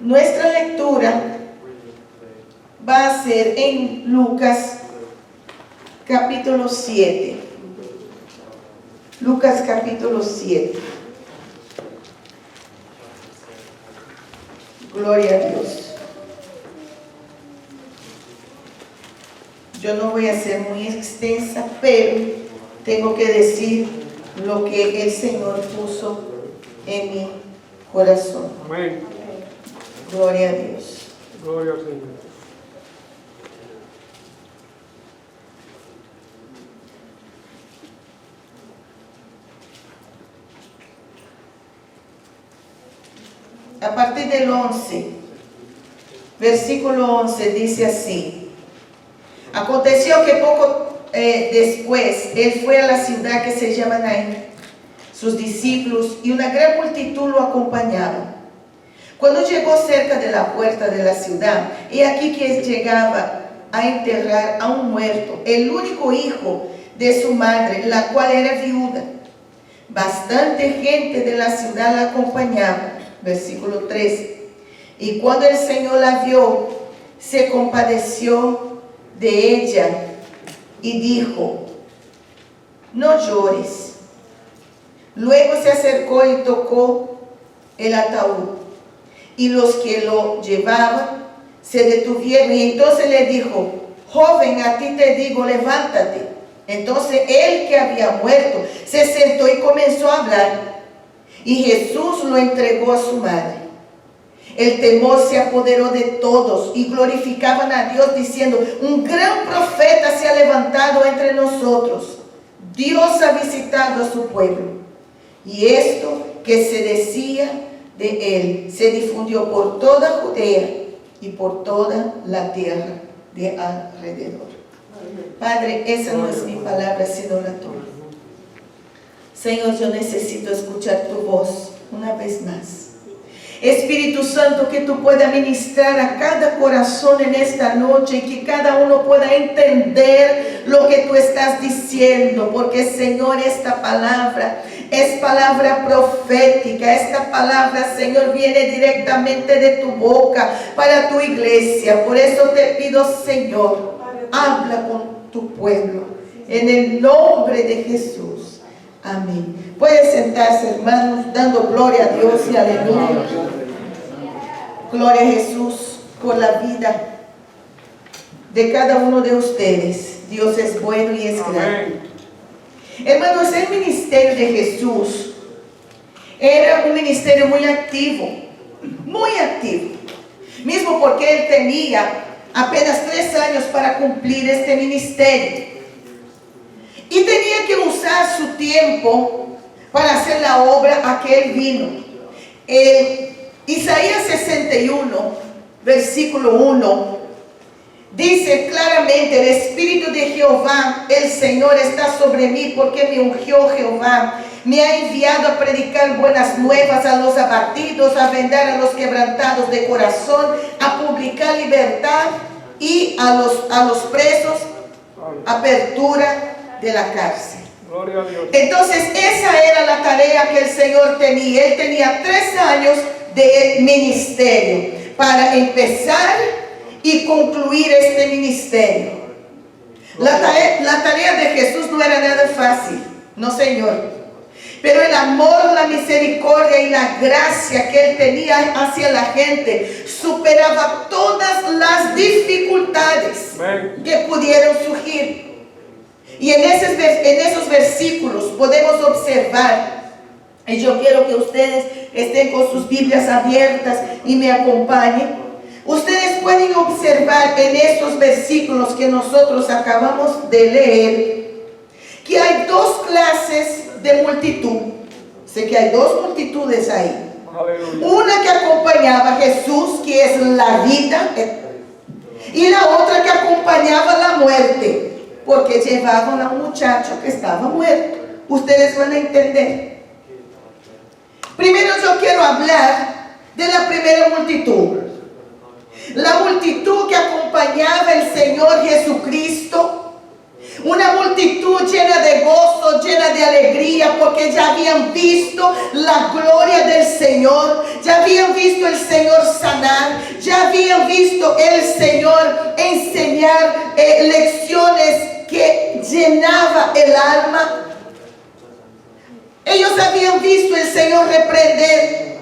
Nuestra lectura va a ser en Lucas capítulo 7. Lucas capítulo 7. Gloria a Dios. Yo no voy a ser muy extensa, pero tengo que decir lo que el Señor puso en mi corazón. Amén. Gloria a Dios. Gloria al Señor. A partir del 11, versículo 11, dice así: aconteció que poco después él fue a la ciudad que se llama Naín, sus discípulos y una gran multitud lo acompañaban. Cuando llegó cerca de la puerta de la ciudad, he aquí que llegaba a enterrar a un muerto, el único hijo de su madre, la cual era viuda. Bastante gente de la ciudad la acompañaba. Versículo 13. Y cuando el Señor la vio, se compadeció de ella y dijo: no llores. Luego se acercó y tocó el ataúd, y los que lo llevaban se detuvieron, y entonces le dijo: joven, a ti te digo, levántate. Entonces él, que había muerto, se sentó y comenzó a hablar. Y Jesús lo entregó a su madre. El temor se apoderó de todos y glorificaban a Dios diciendo: un gran profeta se ha levantado entre nosotros. Dios ha visitado a su pueblo. Y esto que se decía de él se difundió por toda Judea y por toda la tierra de alrededor. Padre, esa no es mi palabra sino la tuya. Señor, yo necesito escuchar tu voz una vez más. Espíritu Santo, que tú puedas ministrar a cada corazón en esta noche y que cada uno pueda entender lo que tú estás diciendo, porque Señor, esta palabra es palabra profética. Esta palabra, Señor, viene directamente de tu boca para tu iglesia. Por eso te pido, Señor, habla con tu pueblo en el nombre de Jesús. Amén. Pueden sentarse, hermanos, dando gloria a Dios y aleluya. Gloria a Jesús por la vida de cada uno de ustedes. Dios es bueno y es grande. Hermanos, el ministerio de Jesús era un ministerio muy activo, mismo porque él tenía apenas 3 años para cumplir este ministerio. Y tenía que usar su tiempo para hacer la obra a que él vino. Isaías 61, versículo 1, dice claramente: el Espíritu de Jehová, el Señor, está sobre mí, porque me ungió Jehová. Me ha enviado a predicar buenas nuevas a los abatidos, a vendar a los quebrantados de corazón, a publicar libertad y a los presos apertura de la cárcel. Gloria a Dios. Entonces esa era la tarea que el Señor tenía. Él tenía 3 años de ministerio para empezar y concluir este ministerio. La tarea de Jesús no era nada fácil, no, Señor. Pero el amor, la misericordia y la gracia que él tenía hacia la gente superaba todas las dificultades que pudieron surgir. Y en esos versículos podemos observar, y yo quiero que ustedes estén con sus Biblias abiertas y me acompañen. Ustedes pueden observar en estos versículos que nosotros acabamos de leer que hay 2 clases de multitud. Sé que hay 2 multitudes ahí. Aleluya. Una que acompañaba a Jesús, que es la vida, y la otra que acompañaba la muerte, porque llevaban a un muchacho que estaba muerto. Ustedes van a entender. Primero yo quiero hablar de la primera multitud. La multitud que acompañaba al Señor Jesucristo Una multitud llena de gozo, llena de alegría, porque ya habían visto la gloria del Señor, ya habían visto el Señor sanar, ya habían visto el Señor enseñar lecciones que llenaba el alma. Ellos habían visto el Señor reprender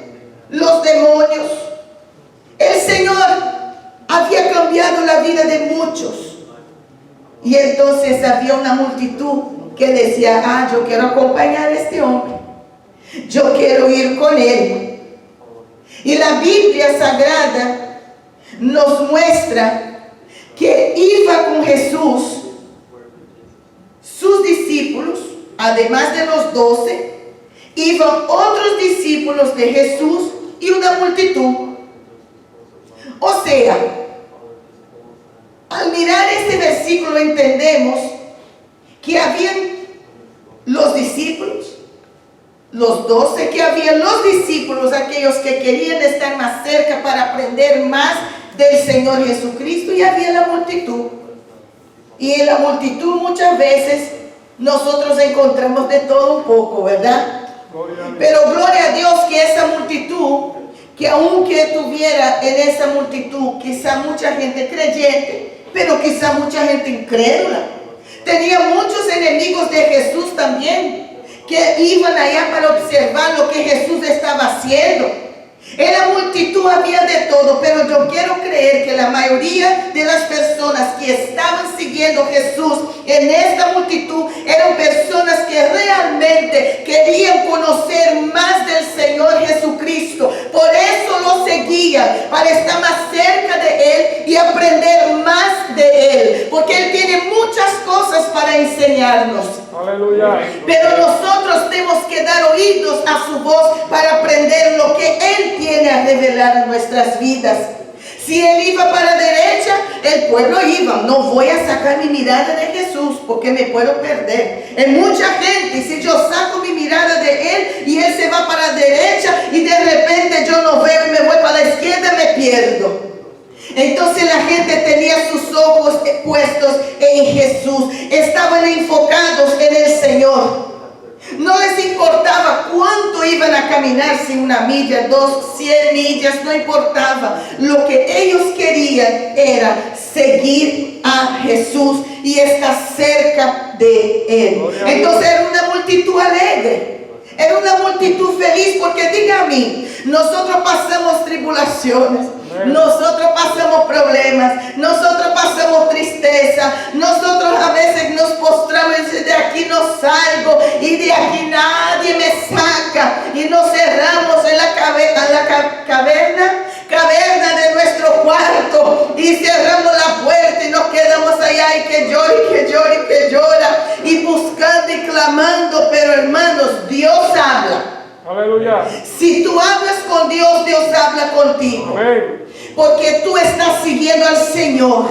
los demonios. El Señor había cambiado la vida de muchos. Y entonces había una multitud que decía, yo quiero acompañar a este hombre, yo quiero ir con él. Y la Biblia Sagrada nos muestra que iba con Jesús sus discípulos, además de los 12, iban otros discípulos de Jesús y una multitud. O sea, al mirar este versículo entendemos que habían los discípulos, los 12, que habían los discípulos, aquellos que querían estar más cerca para aprender más del Señor Jesucristo, y había la multitud. Y en la multitud muchas veces nosotros encontramos de todo un poco, ¿verdad? Pero gloria a Dios que esa multitud, que aunque tuviera en esa multitud quizá mucha gente creyente, pero quizá mucha gente incrédula, tenía muchos enemigos de Jesús también, que iban allá para observar lo que Jesús estaba haciendo. En la multitud había de todo, pero yo quiero creer que la mayoría de las personas que estaban siguiendo a Jesús en esta multitud eran personas que realmente querían conocer más del Señor Jesucristo. Por eso lo seguían, para estar más cerca de Él y aprender más de Él, porque Él tiene muchas cosas para enseñarnos. Aleluya. Pero nosotros tenemos que dar oídos a su voz para aprender lo que Él tiene a revelar en nuestras vidas. Si Él iba para la derecha, el pueblo iba. No voy a sacar mi mirada de Jesús porque me puedo perder. Hay mucha gente, si yo saco mi mirada de Él y Él se va para la derecha y de repente yo no veo y me voy para la izquierda, me pierdo. Entonces la gente tenía sus ojos puestos en Jesús, estaban enfocados en el Señor. No les importaba cuánto iban a caminar, si 1 milla, 2, 100 millas, no importaba. Lo que ellos querían era seguir a Jesús y estar cerca de Él. Entonces era una multitud alegre. Era una multitud feliz, porque dígame, nosotros pasamos tribulaciones, nosotros pasamos problemas, nosotros pasamos tristeza, nosotros a veces nos postramos y decimos, de aquí no salgo y de aquí nadie me saca, y nos cerramos en la caverna de nuestro cuarto y cerramos la puerta y nos quedamos allá y que llora y que llora y que llora y buscando y clamando. Pero hermanos, Dios habla. Aleluya. Si tú hablas con Dios, Dios habla contigo. Amén. Porque tú estás siguiendo al Señor.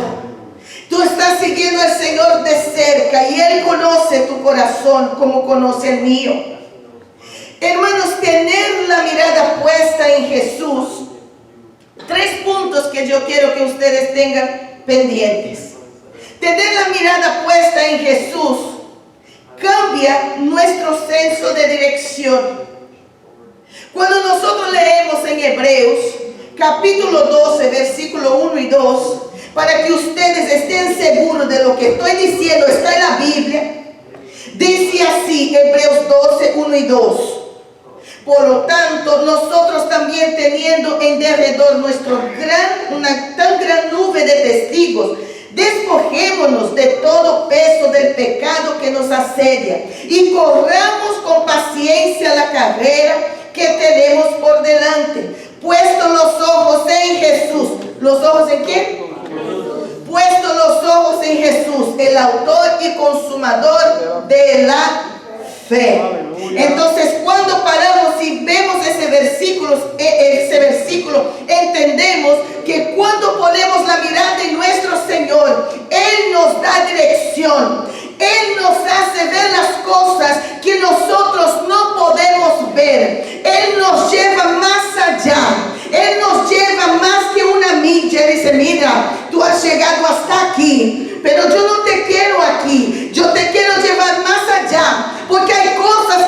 Tú estás siguiendo al Señor de cerca y Él conoce tu corazón como conoce el mío. Hermanos, tener la mirada puesta en Jesús. 3 puntos que yo quiero que ustedes tengan pendientes. Tener la mirada puesta en Jesús cambia nuestro senso de dirección. Cuando nosotros leemos en Hebreos capítulo 12, versículo 1 y 2, para que ustedes estén seguros de lo que estoy diciendo, está en la Biblia. Dice así, Hebreos 12, 1 y 2. Por lo tanto, nosotros también, teniendo en derredor una tan gran nube de testigos, despojémonos de todo peso del pecado que nos asedia y corramos con paciencia la carrera que tenemos por delante, puesto los ojos en Jesús. ¿Los ojos en quién? Puesto los ojos en Jesús, el autor y consumador de la fe. Entonces, cuando paramos y vemos ese versículo, entendemos que cuando ponemos la mirada en nuestro Señor, Él nos da dirección. Él nos hace ver las cosas que nosotros no podemos ver. Él nos lleva más allá. Él nos lleva más que 1 milla. Él dice, mira, tú has llegado hasta aquí, pero yo no te quiero aquí.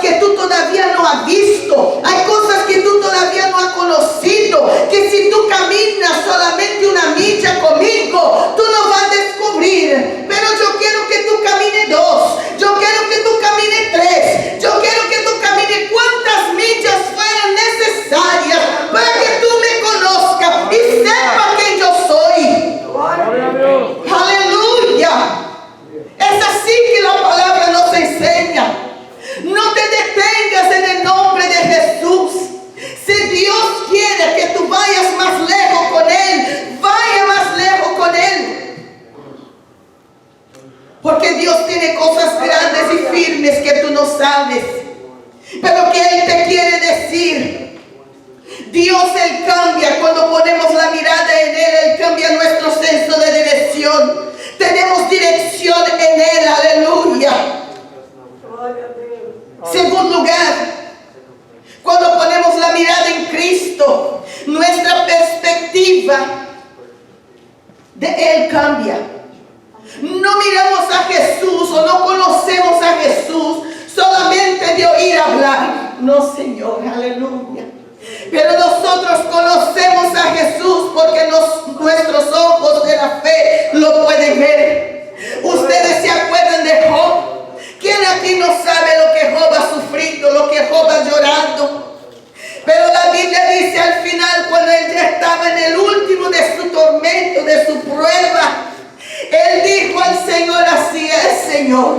que tú todavía no has visto, hay cosas que tú todavía no has conocido, que si tú caminas solamente una milla conmigo, tú no vas a descubrir. Pero yo quiero que tú camines 2, yo quiero que tú camines 3, yo quiero que tú camines cuantas millas fueran necesarias para que tú me conozcas y sepas quién yo soy. Gloria a Dios. Aleluya. Es así que la palabra nos enseña. No te detengas en el nombre de Jesús. Si Dios quiere que tú vayas más lejos con Él, vaya más lejos con Él. Porque Dios tiene cosas grandes y firmes que tú no sabes, pero que Él te quiere decir. Dios, Él cambia cuando ponemos la mirada en Él. Él cambia nuestro senso de dirección. Tenemos dirección en Él, aleluya. Segundo lugar, cuando ponemos la mirada en Cristo, nuestra perspectiva de Él cambia. No miramos a Jesús o no conocemos a Jesús solamente de oír hablar. No, Señor, aleluya. Pero nosotros conocemos a Jesús porque nuestros ojos de la fe lo pueden ver. Ustedes se acuerdan de Job. ¿Quién aquí no sabe lo que Job ha sufrido, lo que Job ha llorado? Pero la Biblia dice al final, cuando él ya estaba en el último de su tormento, de su prueba, él dijo al Señor: así es, Señor.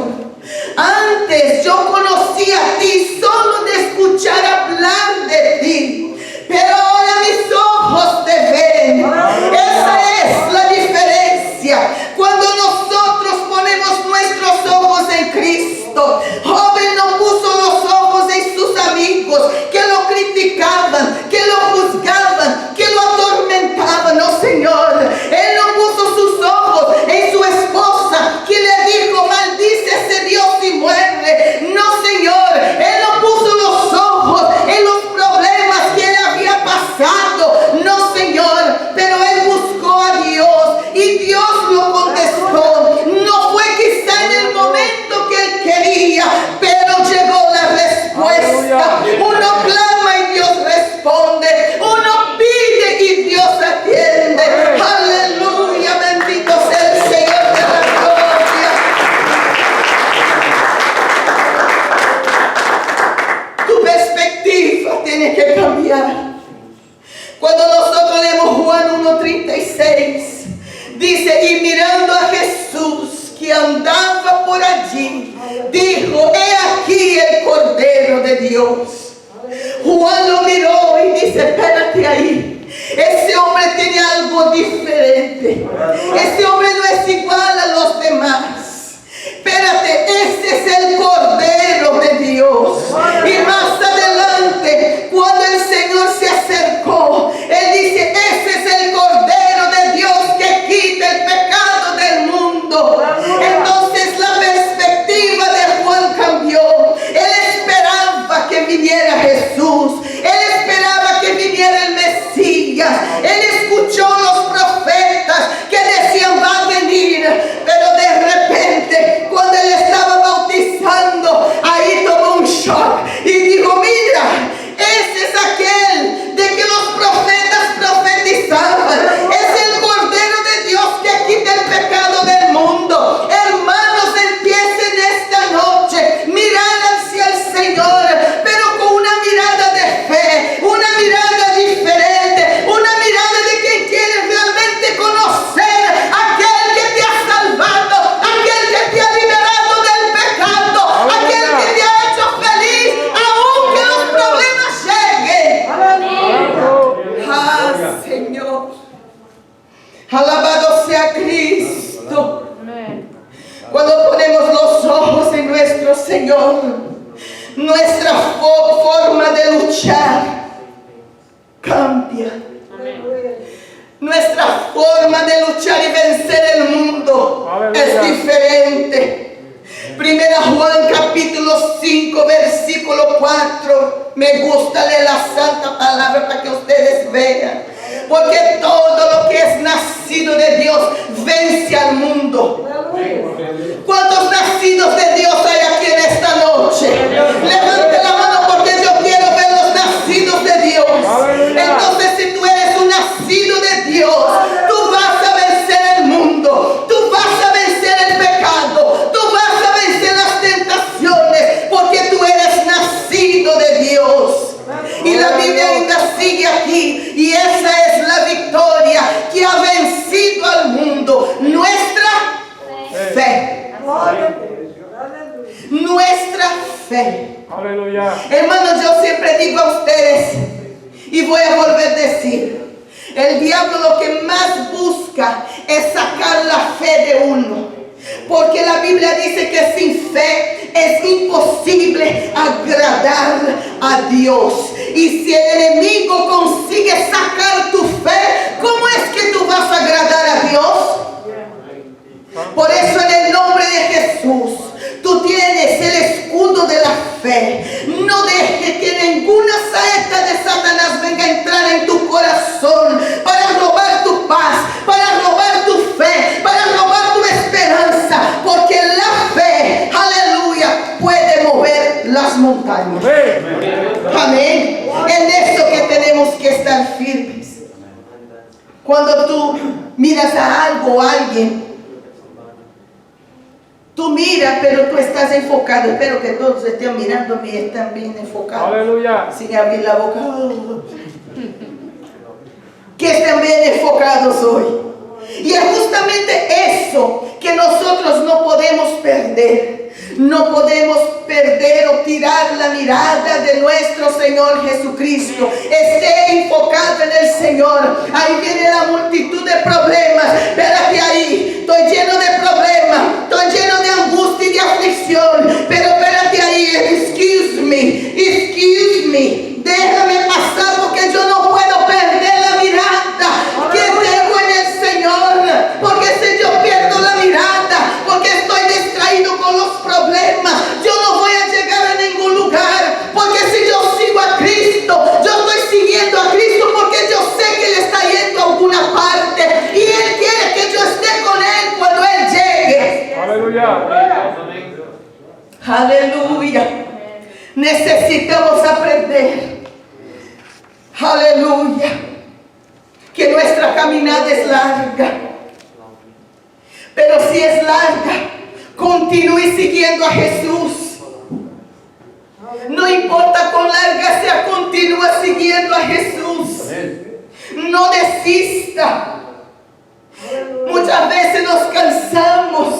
Antes yo conocía a ti solo de escuchar hablar de ti, pero ahora mis ojos te ven. Esa es la diferencia. Cuando nosotros ponemos nuestros ojos en Cristo, joven no puso los ojos en sus amigos que lo criticaban, que lo juzgaban, que lo atormentaban. No, Señor. Él no puso sus ojos en su esposa que le dijo: maldice a ese Dios y muere. No, Señor. Él no puso los ojos en los problemas que él había pasado. No, Señor. Pero él buscó a Dios y Dios lo contestó. No fue quizá en el momento que él quería, pero llegó la respuesta. Uno clama y Dios responde. Uno pide y Dios atiende. Aleluya, bendito sea el Señor de la gloria. Tu perspectiva tiene que cambiar. Cuando nosotros leemos Juan 1:36, dice: y mirando a Jesús que andaba por allí, dijo: he aquí el Cordero de Dios. Juan lo miró y dice: espérate ahí. Ese hombre tiene algo diferente. Ese hombre no es igual a los demás. Espérate, ese es el Cordero de Dios. Y más adelante, cuando el Señor se acercó, Él dice: ese es el Cordero de Dios que quita el pecado del mundo. Entonces la perspectiva de Juan cambió. Él esperaba que viniera Jesús. Él esperaba que viniera el Mesías. Él escuchó los profetas que decían: va a venir. Pero de repente, cuando él estaba bautizando, ahí tomó un shock y dijo: mira, ese es aquel de que los profetas profetizaban. Es el Cordero de Dios que quita el pecado del mundo. Hermanos, empiecen esta noche mirar hacia el Señor, pero con una mirada de fe, una mirada diferente, una mirada de quien quiere realmente conocer a aquel que te ha salvado, aquel que te ha liberado del pecado, aquel que te ha hecho feliz, aunque los problemas lleguen. Ah, Señor. Alabado sea Cristo. Cuando ponemos los ojos en nuestro Señor, nuestra forma de luchar cambia. Nuestra forma de luchar y vencer el mundo es diferente. Primera Juan capítulo 5 versículo 4. Me gusta leer la santa palabra para que ustedes vean. Porque todo lo que es nacido de Dios vence al mundo. ¿Cuántos nacidos de Dios hay aquí en esta noche? Levante la fe. Aleluya. Hermanos, yo siempre digo a ustedes, y voy a volver a decir, el diablo lo que más busca es sacar la fe de uno. Porque la Biblia dice que sin fe es imposible agradar a Dios. Y si el enemigo consigue sacar tu fe, ¿cómo es que tú vas a agradar a Dios? Por eso en el nombre de Jesús, tú tienes el escudo de la fe. No dejes que ninguna saeta de Satanás venga a entrar en tu corazón para robar tu paz, para robar tu fe, para robar tu esperanza. Porque la fe, aleluya, puede mover las montañas. Amén. En eso que tenemos que estar firmes. Cuando tú miras a algo o a alguien, tú miras, pero tú estás enfocado. Espero que todos estén mirándome y estén bien enfocados. Aleluya. Sin abrir la boca. Que estén bien enfocados hoy. Y es justamente eso que nosotros no podemos perder. No podemos perder o tirar la mirada de nuestro Señor Jesucristo. Esté enfocado en el Señor. Ahí viene la multitud de problemas. Espérate ahí. Estoy lleno de problemas. Estoy lleno de angustia y de aflicción. Pero espérate ahí. Excuse me. Déjame pasar porque yo no puedo perder la mirada que tengo en el Señor. Porque si yo pierdo la mirada, porque estoy distraído con los problemas, yo no voy a llegar a ningún lugar. Porque si yo sigo a Cristo, yo estoy siguiendo a Cristo porque yo sé que Él está yendo a alguna parte y Él quiere que yo esté con Él cuando Él llegue. Aleluya. Aleluya. Necesitamos aprender, aleluya, que nuestra caminada es larga. Pero si es larga, continúe siguiendo a Jesús. No importa cuán larga sea, continúa siguiendo a Jesús. No desista. Muchas veces nos cansamos,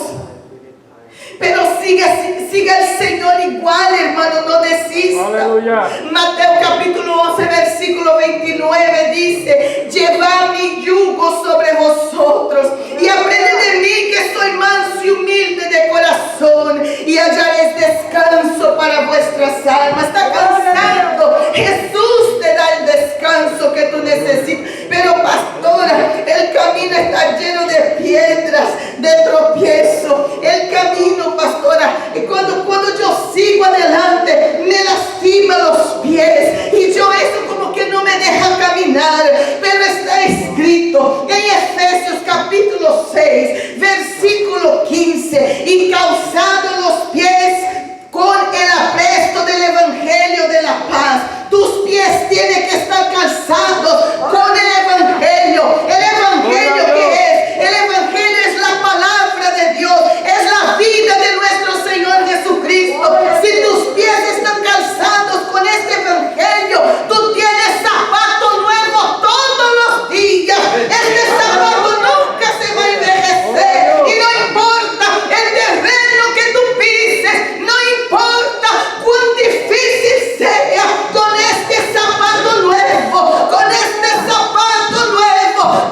pero siga el Señor igual, hermano, no desista. Aleluya. Mateo capítulo 11, versículo 29 dice: llevad mi yugo sobre vosotros y aprended de mí, que soy manso y humilde de corazón, y hallaréis descanso para vuestras almas. Está cansado, Jesús te da el descanso que tú necesitas. Pero pastora, el camino está lleno de piedras, de tropiezo. El camino, pastora, y cuando yo sigo adelante, me lastima los pies, y yo eso como que no me deja caminar. Pero está escrito en Efesios capítulo 6, versículo 15: y calzados los pies con el apresto del Evangelio de la paz. Tus pies tienen que estar calzados con el Evangelio. ¿El Evangelio qué es? El Evangelio es la palabra de Dios, es la vida de nuestro Señor Jesucristo. Si tus pies están calzados con este Evangelio, tú tienes zapato nuevo todos los días. Este zapato nunca se va a envejecer. Y no importa el terreno que tú pises, no importa cuán difícil sea, con este zapato nuevo,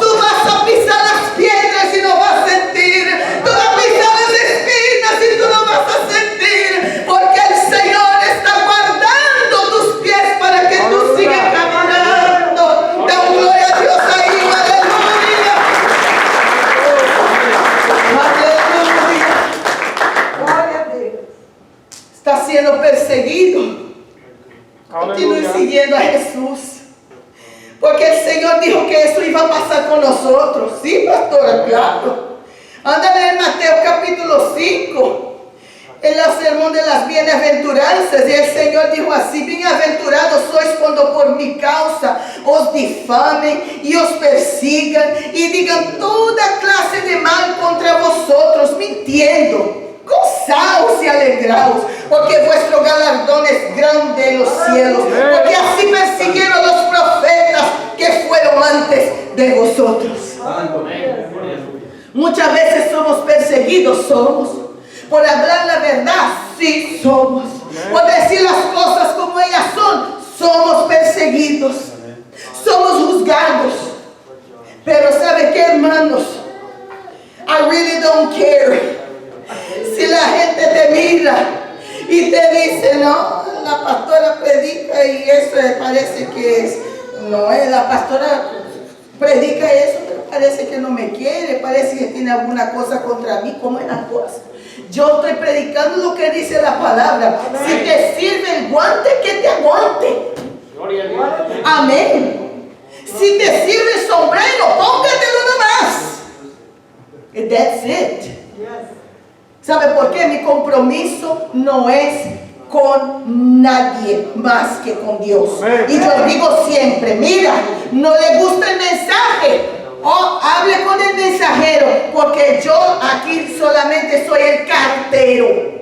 tú vas a pisar las piedras y no vas a sentir. Tú vas a pisar las espinas y tú no vas a sentir. Porque el Señor está guardando tus pies para que tú sigas caminando. Da gloria a Dios ahí, aleluya. Aleluya. Gloria a Dios. Está siendo perseguido. Continúe Aleluya. siguiendo a Jesús. Porque el Señor dijo que eso iba a pasar con nosotros. Sí, pastora, claro. Ándale en Mateo capítulo 5, en el sermón de las bienaventuranzas. Y el Señor dijo así: bienaventurados sois cuando por mi causa os difamen y os persigan y digan toda clase de mal contra vosotros, mintiendo. Gozaos y alegraos, porque vuestro galardón es grande en los cielos. Porque así persiguieron los profetas que fueron antes de vosotros. Muchas veces somos perseguidos, somos. Por hablar la verdad, sí somos. por decir las cosas como ellas son, somos perseguidos, somos juzgados. Pero ¿sabe qué, hermanos? I really don't care. Si la gente te mira y te dice, no, la pastora predica y eso parece que es, no, la pastora predica eso, pero parece que no me quiere, parece que tiene alguna cosa contra mí. ¿Cómo es la cosa? Yo estoy predicando lo que dice la palabra. Si te sirve el guante, que te aguante. Amén. Si te sirve el sombrero, póngatelo nomás. And that's it. ¿Sabe por qué? Mi compromiso no es con nadie más que con Dios. Y yo digo siempre, mira, no le gusta el mensaje, hable con el mensajero, porque yo aquí solamente soy el cartero.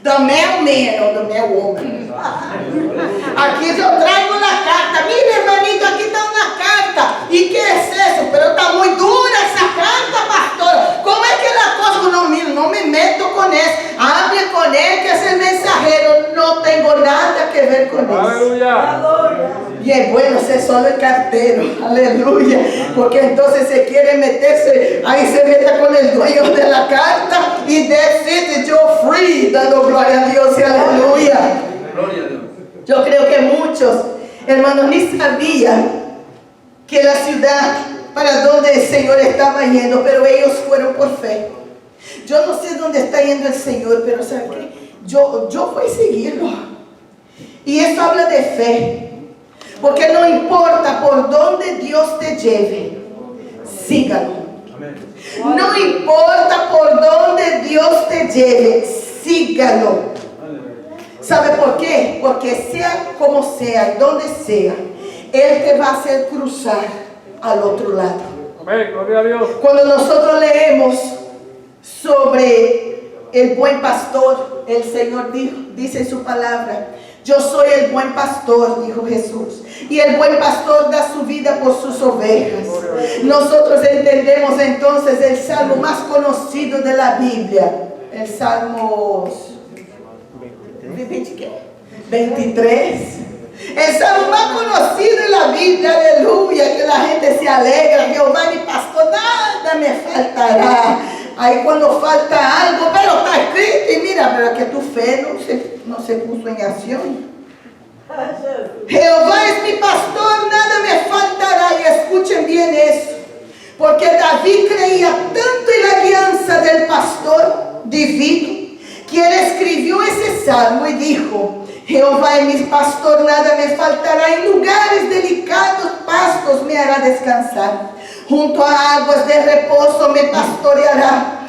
The mailman o the mailwoman. Aquí yo traigo la carta. Mire, hermanito, aquí está una carta. ¿Y qué es eso? Pero está muy dura esa carta, pastor. ¿Cómo es que la cosa? No me meto con eso. Hable con él, que es el mensajero. No tengo nada que ver con eso. Aleluya. Y es bueno ser solo el cartero. Aleluya. Porque entonces se quiere meterse. Ahí se mete con el dueño de la carta. Y that's it. Yo free. Dando gloria a Dios y aleluya. Yo creo que muchos hermanos ni sabían que la ciudad para donde el Señor estaba yendo, pero ellos fueron por fe. Yo no sé dónde está yendo el Señor, pero ¿sabe qué? Yo voy a seguirlo. Y eso habla de fe. Porque no importa por dónde Dios te lleve, sígalo. No importa por dónde Dios te lleve, sígalo. ¿Sabe por qué? Porque sea como sea, donde sea, Él te va a hacer cruzar al otro lado. Amén, gloria a Dios. Cuando nosotros leemos sobre el buen pastor, el Señor dice en su palabra, yo soy el buen pastor, dijo Jesús, y el buen pastor da su vida por sus ovejas. Nosotros entendemos entonces el salmo más conocido de la Biblia, el Salmo 23. El salmo más conocido de la Biblia, aleluya, que la gente se alegra. Jehová mi pastor, nada me faltará. Ahí cuando falta algo, pero está escrito y mira, pero que tu fe no se puso en acción. Jehová es mi pastor, nada me faltará. Y escuchen bien eso, porque David creía tanto en la guianza del pastor divino, que él escribió ese salmo y dijo, Jehová es mi pastor, nada me faltará, en lugares delicados pastos me hará descansar, junto a aguas de reposo me pastoreará,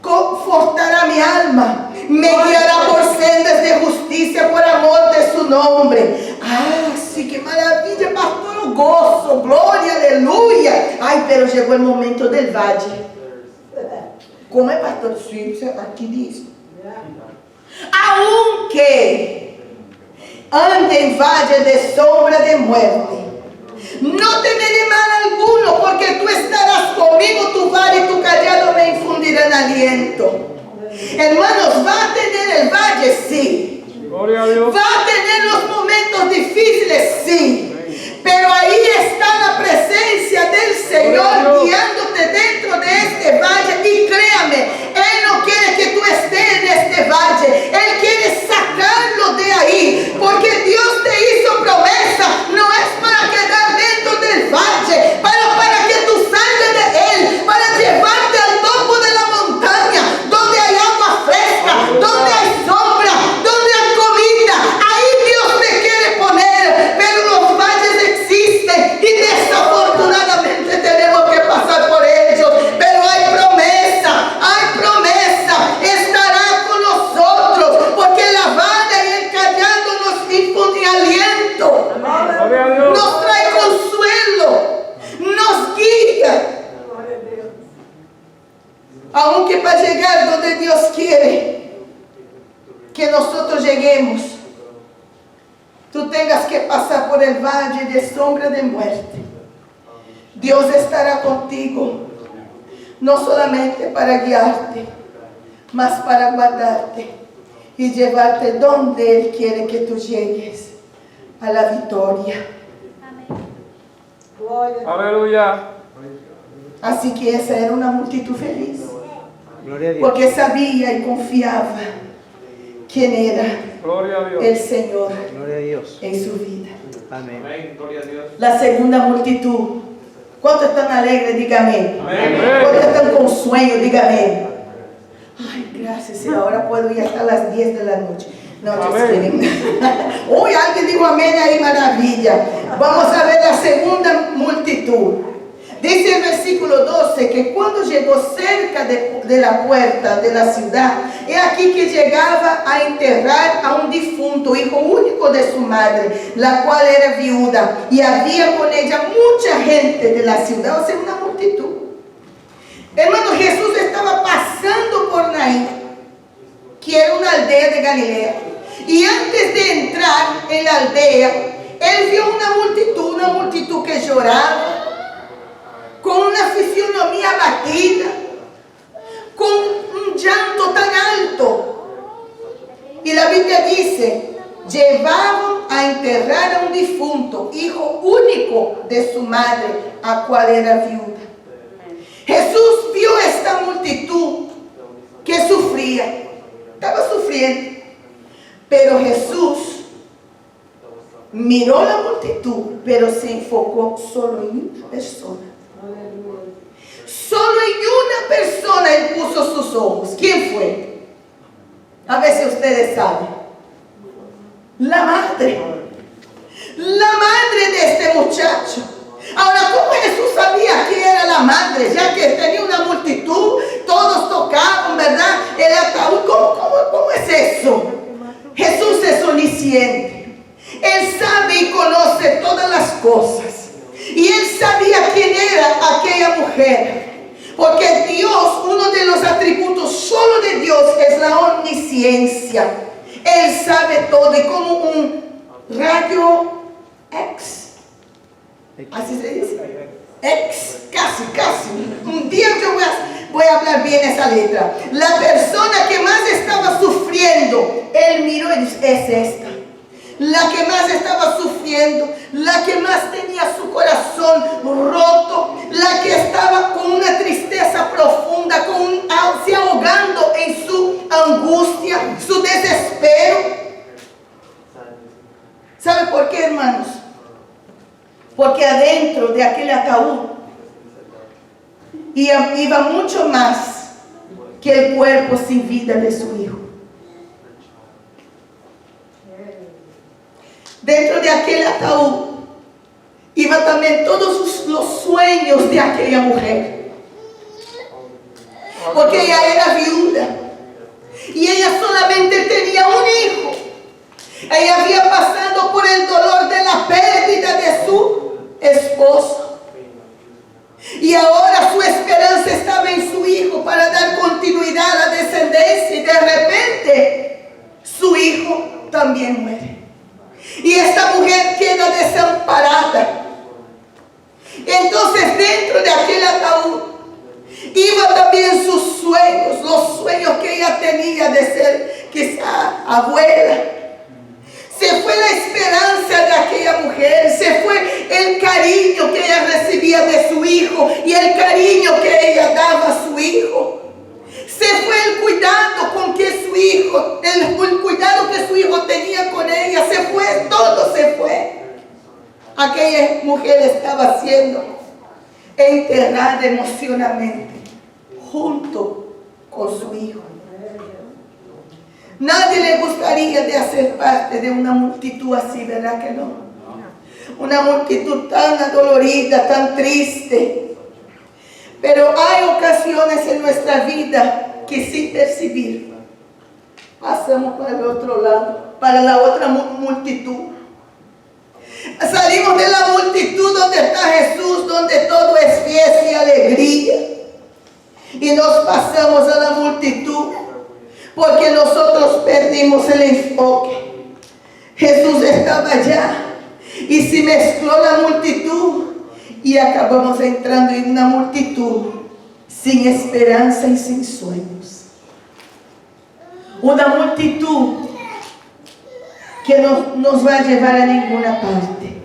confortará mi alma, me guiará por sendas de justicia por amor de su nombre. Ah, sí, qué maravilla, pastor, gozo, gloria, aleluya. Ay, pero llegó el momento del valle. ¿Cómo es, pastor? Sí, aquí dice. Aunque ande en valle de sombra de muerte, no temeré mal alguno, porque tú estarás conmigo, tu vara y tu callado me infundirán aliento. Hermanos, ¿va a tener el valle? Sí. Gloria a Dios. ¿Va a tener los momentos difíciles? Sí. Pero ahí está la presencia del Señor guiándote dentro de este valle. Y créame, Él no quiere que tú estés en este valle. Él quiere sacarlo de ahí. Porque Dios te hizo promesa. No es para quedar dentro del valle, para que tú salgas de Él, para llevarte al topo de la montaña, donde hay agua fresca, donde hay sombra, donde hay comida. Ahí Dios te quiere poner. Pero los valles existen y desafortunadamente tenemos que pasar por ellos. Pero hay promesa, estará con nosotros, porque la vara y el callado nos infunde aliento, nos trae consuelo, nos guía. Aunque para llegar donde Dios quiere que nosotros lleguemos, tú tengas que pasar por el valle de sombra de muerte, Dios estará contigo, no solamente para guiarte, mas para guardarte y llevarte donde Él quiere que tú llegues, a la victoria. Aleluya. Así que esa era una multitud feliz, Gloria a Dios. porque sabía y confiaba quién era Gloria a Dios. el Señor Gloria a Dios. en su vida. Amén. Amén. Gloria a Dios. La segunda multitud. ¿Cuántos están alegres? Dígame. Amén. ¿Cuántos están con sueño? Dígame. Ay, gracias. Y ahora puedo ir hasta las 10 de la noche. No, just Amén. kidding. Uy, alguien dijo amén ahí, maravilla. Vamos a ver la segunda multitud. Dice el versículo 12 que cuando llegó cerca de la puerta de la ciudad, he aquí que llegaba a enterrar a un difunto, hijo único de su madre, la cual era viuda, y había con ella mucha gente de la ciudad, o sea, una multitud. Hermano, Jesús estaba pasando por Naín, que era una aldea de Galilea, y antes de entrar en la aldea, él vio una multitud que lloraba, con una fisionomía abatida, con un llanto tan alto. Y la Biblia dice, llevaban a enterrar a un difunto, hijo único de su madre, a cual era viuda. Jesús vio esta multitud que sufría, estaba sufriendo, pero Jesús miró la multitud, pero se enfocó solo en una persona. Solo en una persona Él puso sus ojos. ¿Quién fue? A ver si ustedes saben. La madre. La madre de este muchacho. Ahora, ¿cómo Jesús sabía quién era la madre? Ya que tenía una multitud, todos tocaban, ¿verdad? El ataúd. ¿Cómo es eso? Jesús es omnisciente. Él sabe y conoce todas las cosas. Y él sabía quién era aquella mujer. Porque Dios, uno de los atributos solo de Dios es la omnisciencia. Él sabe todo. Y como un rayo X. Así se dice. X, casi. Un día yo voy a hablar bien esa letra. La persona que más estaba sufriendo, él miró y dice, es esta. La que más estaba sufriendo, la que más tenía su corazón roto, la que estaba con una tristeza profunda, se ahogando en su angustia, su desespero. ¿Sabe por qué, hermanos? Porque adentro de aquel ataúd iba mucho más que el cuerpo sin vida de su hijo. Dentro de aquel ataúd iba también todos los sueños de aquella mujer. Porque ella era viuda. Y ella solamente tenía un hijo. Ella había pasado por el dolor de la pérdida de su esposo. Y ahora su esperanza estaba en su hijo para dar continuidad a la descendencia. Y de repente su hijo también muere. Y esta mujer queda desamparada. Entonces dentro de aquel ataúd iban también sus sueños, los sueños que ella tenía de ser quizá abuela. Se fue la esperanza de aquella mujer, se fue el cariño que ella recibía de su hijo y el cariño que ella daba a su hijo. Se fue el cuidado con que su hijo, el cuidado que su hijo tenía con ella, se fue, todo se fue. Aquella mujer estaba siendo enterrada emocionalmente junto con su hijo. Nadie le gustaría de hacer parte de una multitud así, ¿verdad que no? Una multitud tan adolorida, tan triste. Pero hay ocasiones en nuestra vida que sin percibir pasamos para el otro lado, para la otra multitud. Salimos de la multitud donde está Jesús, donde todo es fiesta y alegría, y nos pasamos a la multitud porque nosotros perdimos el enfoque. Jesús estaba allá y se mezcló la multitud y acabamos entrando en una multitud sin esperanza y sin sueños. una multitud que no nos va a llevar a ninguna parte.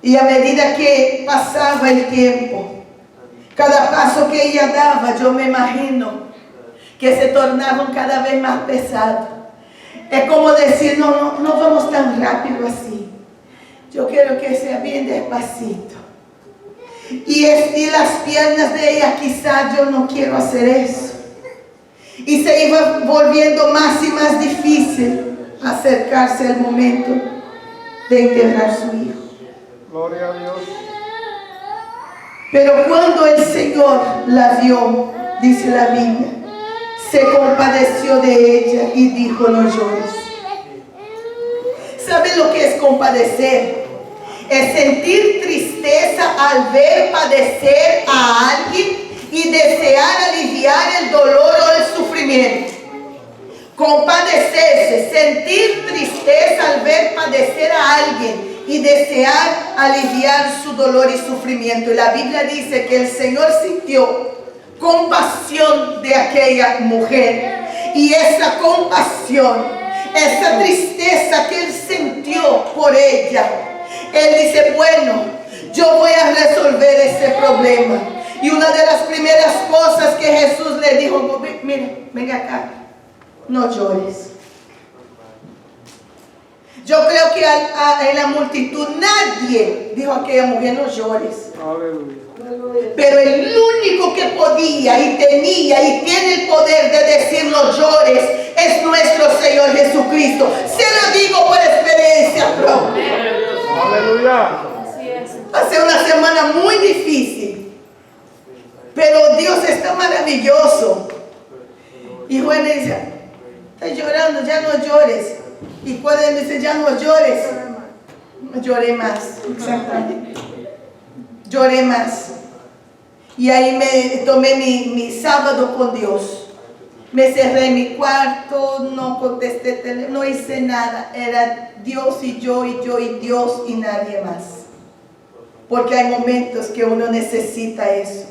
Y a medida que pasaba el tiempo, cada paso que ella daba, yo me imagino que se tornaban cada vez más pesados. Es como decir, no vamos tan rápido así. Yo quiero que sea bien despacito. Y las piernas de ella, quizás yo no quiero hacer eso. Y se iba volviendo más y más difícil acercarse al momento de enterrar a su hijo. Gloria a Dios. Pero cuando el Señor la vio, dice la Biblia, se compadeció de ella y dijo, no llores. ¿Sabe lo que es compadecer? Es sentir tristeza al ver padecer a alguien y desear aliviar el dolor o el sufrimiento. Compadecerse, sentir tristeza al ver padecer a alguien y desear aliviar su dolor y sufrimiento. Y la Biblia dice que el Señor sintió compasión de aquella mujer. Y esa compasión, esa tristeza que Él sintió por ella, Él dice, bueno, yo voy a resolver ese problema. Y una de las primeras cosas que Jesús le dijo, mire, venga acá, no llores. Yo creo que en la multitud nadie dijo a aquella mujer, no llores. Aleluya. Pero el único que podía y tenía y tiene el poder de decir no llores es nuestro Señor Jesucristo. Se lo digo por experiencia propia. Aleluya. Hace una semana muy difícil, pero Dios está maravilloso. Y Juan le dice, estás llorando, ya no llores. Y cuando él dice, ya no llores, lloré más, exactamente. Lloré más. Y ahí me tomé mi sábado con Dios. Me cerré en mi cuarto, no contesté teléfono, no hice nada. Era Dios y yo y yo y Dios y nadie más. Porque hay momentos que uno necesita eso.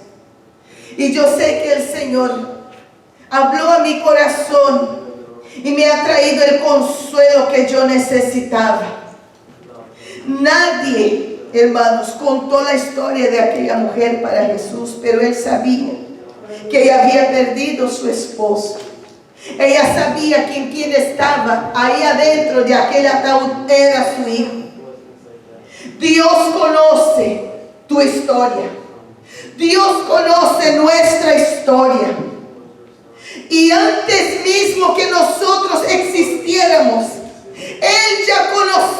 Y yo sé que el Señor habló a mi corazón y me ha traído el consuelo que yo necesitaba. Nadie, hermanos, contó la historia de aquella mujer para Jesús, pero él sabía que ella había perdido su esposo. Ella sabía que quien estaba ahí adentro de aquel ataúd era su hijo. Dios conoce tu historia. Dios conoce nuestra historia. Y antes mismo que nosotros existiéramos, Él ya conoció